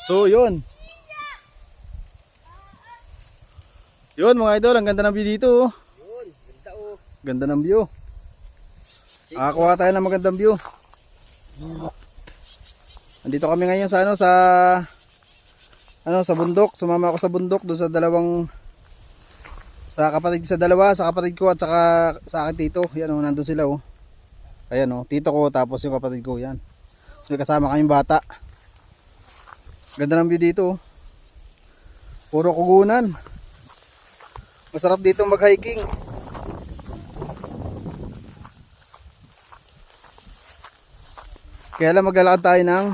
So yun. Yun mga idol, ang ganda ng view dito. Oh. Yun, ganda oh. Ganda ng view. Nakakuha tayo ng magandang view. Andito kami ngayon sa sa bundok. Sumama ako sa bundok doon sa kapatid ko at saka sa akin tito. Yan oh, nandun sila oh. Ayan oh, tito ko tapos yung kapatid ko yan. Tapos may kasama kaming bata. Ganda ng view dito oh. Puro kugunan. Masarap dito mag-hiking. Kaya lang maglalakad tayo ng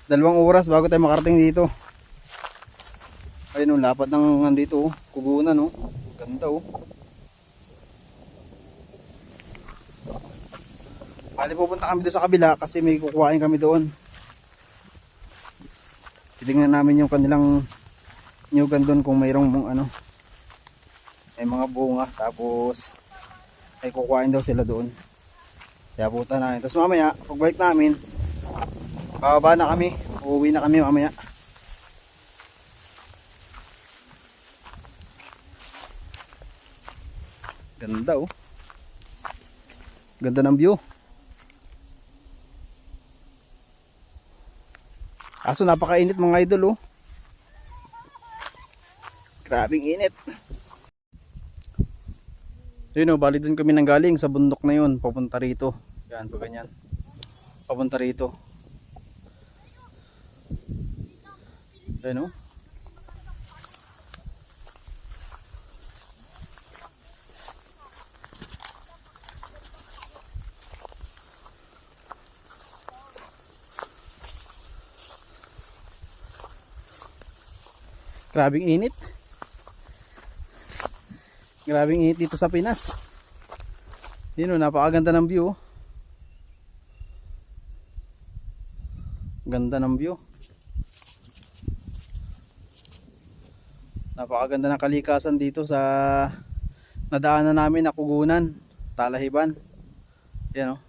2 oras bago tayo makarating dito. Ayun oh, lapad ng nandito oh, kugunan oh. Ganda oh. Bali pupunta kami doon sa kabila kasi may kukuhain kami doon. Titingnan namin yung kanilang nyugan doon kung mayroong may mga bunga, tapos ay kukuhain daw sila doon. Kaya pupunta namin. Tapos mamaya pagbalik namin bababa na kami, uuwi na kami mamaya. Ganda oh. Ganda ng view. Aso napakainit mga idol oh. Grabing init. Yun oh, bali dun kami nanggaling sa bundok na yun, papunta rito. Yan, pag ganyan. Papunta rito. Ayun oh. Grabing init. Grabing init dito sa Pinas. Yun o, napakaganda ng view. Ganda ng view. Napakaganda ng kalikasan dito sa nadaanan namin na kugunan, Talahiban. Yan o.